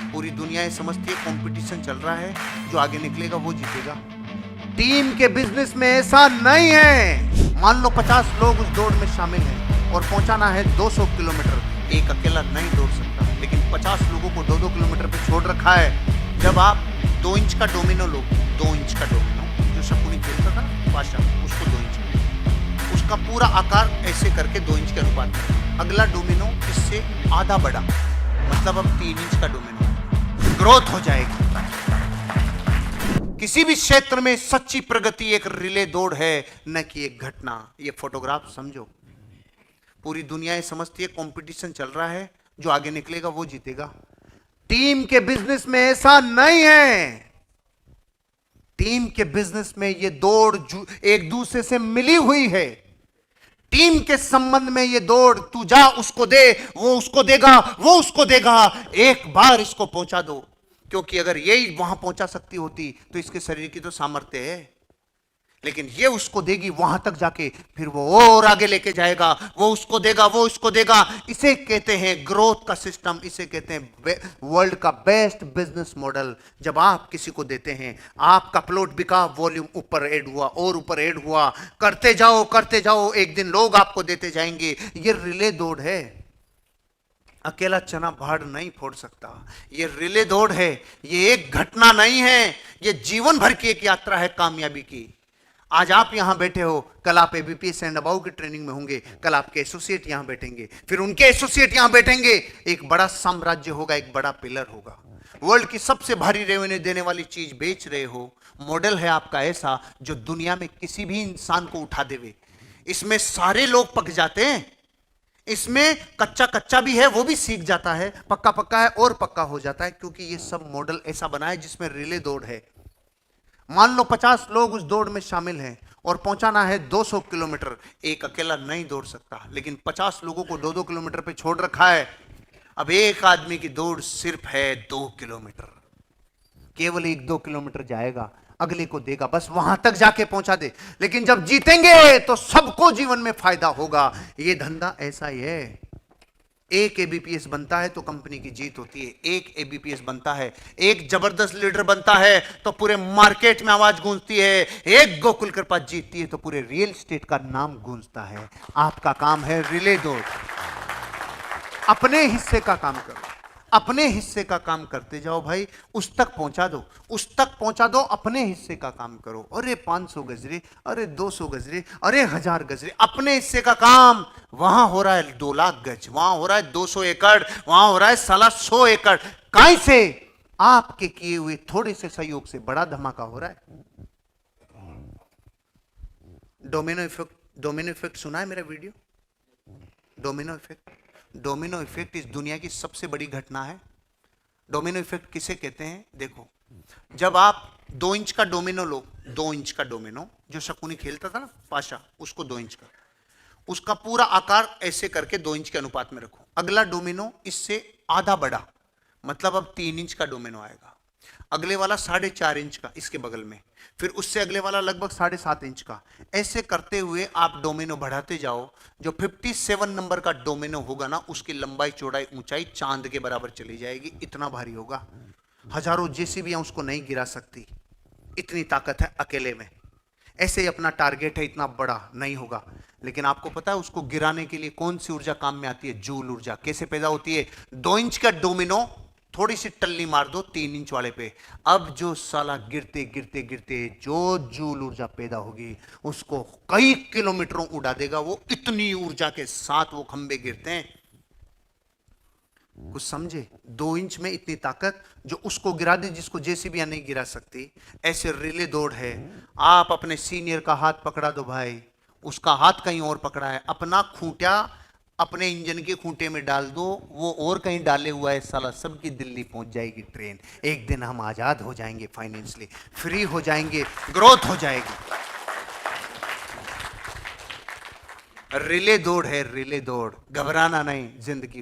पूरी दुनिया ये समझती है कंपटीशन चल रहा है, जो आगे निकलेगा वो जीतेगा। टीम के बिजनेस में ऐसा नहीं है। मान लो 50 लोग उस दौड़ में शामिल हैं और पहुंचाना है 200 किलोमीटर। एक अकेला नहीं दौड़ सकता, लेकिन 50 लोगों को 2-2 किलोमीटर पे छोड़ रखा है। जब आप 2 इंच का डोमिनो लो, 2 इंच का डोमिनो जो शकुनी खेलता था ना बादशाह, उसको 2 इंच का, उसका पूरा आकार ऐसे करके 2 इंच के अनुपात में। अगला डोमिनो इससे आधा बड़ा, मतलब अब 3 इंच का डोमिनो है। ग्रोथ हो जाएगी। किसी भी क्षेत्र में सच्ची प्रगति एक रिले दौड़ है, न कि एक घटना। ये फोटोग्राफ समझो। पूरी दुनिया ये समझती है कंपटीशन चल रहा है, जो आगे निकलेगा वो जीतेगा। टीम के बिजनेस में ऐसा नहीं है। टीम के बिजनेस में ये दौड़ एक दूसरे से मिली हुई है। टीम के संबंध में ये दौड़, तू जा उसको दे, वो उसको देगा, वो उसको देगा, एक बार इसको पहुंचा दो। क्योंकि अगर यही वहां पहुंचा सकती होती तो इसके शरीर की तो सामर्थ्य है, लेकिन ये उसको देगी वहां तक जाके, फिर वो और आगे लेके जाएगा, वो उसको देगा, वो उसको देगा। इसे कहते हैं ग्रोथ का सिस्टम, इसे कहते हैं वर्ल्ड का बेस्ट बिजनेस मॉडल। जब आप किसी को देते हैं, आपका प्लॉट बिका, वॉल्यूम ऊपर ऐड हुआ और ऊपर ऐड हुआ, करते जाओ करते जाओ, एक दिन लोग आपको देते जाएंगे। ये रिले दौड़ है। अकेला चना भाड़ नहीं फोड़ सकता। ये रिले दौड़ है, ये एक घटना नहीं है, ये जीवन भर की एक यात्रा है कामयाबी की। आज आप यहां बैठे हो, कल आप एबीपीएस एंड अबाउ की ट्रेनिंग में होंगे, कल आपके एसोसिएट यहां बैठेंगे, फिर उनके एसोसिएट यहां बैठेंगे। एक बड़ा साम्राज्य होगा, एक बड़ा पिलर होगा। वर्ल्ड की सबसे भारी रेवेन्यू देने वाली चीज बेच रहे हो। मॉडल है आपका ऐसा जो दुनिया में किसी भी इंसान को उठा देवे। इसमें सारे लोग पक जाते हैं। इसमें कच्चा कच्चा भी है, वो भी सीख जाता है, पक्का पक्का है और पक्का हो जाता है, क्योंकि ये सब मॉडल ऐसा बना है जिसमें रिले दौड़ है। मान लो 50 लोग उस दौड़ में शामिल हैं और पहुंचाना है 200 किलोमीटर। एक अकेला नहीं दौड़ सकता, लेकिन 50 लोगों को 2-2 किलोमीटर पे छोड़ रखा है। अब एक आदमी की दौड़ सिर्फ है 2 किलोमीटर। केवल 1-2 किलोमीटर जाएगा, अगले को देगा, बस वहां तक जाके पहुंचा दे। लेकिन जब जीतेंगे तो सबको जीवन में फायदा होगा। ये धंधा ऐसा ही है। एक एबीपीएस बनता है तो कंपनी की जीत होती है। एक एबीपीएस बनता है, एक जबरदस्त लीडर बनता है तो पूरे मार्केट में आवाज गूंजती है। एक गोकुल कृपा जीतती है तो पूरे रियल एस्टेट का नाम गूंजता है। आपका काम है रिले दौड़। अपने हिस्से का काम करो, अपने हिस्से का काम करते जाओ भाई। उस तक पहुंचा दो, उस तक पहुंचा दो, अपने हिस्से का काम करो। अरे 500 गजरे, अरे 200 गजरे, अरे 1000 गजरे, अपने हिस्से का काम। वहां हो रहा है 2 लाख गज, वहां हो रहा है 200 एकड़, वहां हो रहा है 100 एकड़। काहे से? आपके किए हुए थोड़े से सहयोग से बड़ा धमाका हो रहा है। डोमिनो इफेक्ट, डोमिनो इफेक्ट सुना है मेरा video? Domino effect, domino effect इस दुनिया की सबसे बड़ी घटना है। डोमिनो इफेक्ट किसे कहते हैं? देखो, जब आप 2 इंच का डोमिनो लो, 2 इंच का डोमिनो जो शकुनी खेलता था ना पाशा, उसको 2 इंच का, उसका पूरा आकार ऐसे करके 2 इंच के अनुपात में रखो। अगला डोमिनो इससे आधा बड़ा, मतलब अब 3 इंच का डोमिनो आएगा। अगले वाला 4.5 इंच का इसके बगल में, फिर उससे अगले वाला लगभग 7.5 इंच का। ऐसे करते हुए आप डोमिनो बढ़ाते जाओ। जो 57 नंबर का डोमिनो होगा ना, उसकी लंबाई चौड़ाई ऊंचाई चांद के बराबर चली जाएगी। इतना भारी होगा, हजारों जेसीबी उसको नहीं गिरा सकती, इतनी ताकत है अकेले में। ऐसे ही अपना टारगेट है, इतना बड़ा नहीं होगा, लेकिन आपको पता है उसको गिराने के लिए कौन सी ऊर्जा काम में आती है? जूल ऊर्जा। कैसे पैदा होती है? 2 इंच का डोमिनो थोड़ी सी टल्ली मार दो 3 इंच वाले पे, अब जो साला गिरते गिरते गिरते जो जूल ऊर्जा पैदा होगी उसको कई किलोमीटरों उड़ा देगा। वो इतनी ऊर्जा के साथ वो खंबे गिरते हैं। कुछ समझे? 2 इंच में इतनी ताकत जो उसको गिरा दे जिसको जेसीबी नहीं गिरा सकती। ऐसे रिले दौड़ है। आप अपने सीनियर का हाथ पकड़ा दो भाई, उसका हाथ कहीं और पकड़ा है, अपना खूंटा अपने इंजन के खूंटे में डाल दो, वो और कहीं डाले हुआ है, साला सबकी दिल्ली पहुंच जाएगी ट्रेन। एक दिन हम आजाद हो जाएंगे, फाइनेंशियली फ्री हो जाएंगे, ग्रोथ हो जाएगी। रिले दौड़ है, रिले दौड़। घबराना नहीं जिंदगी को।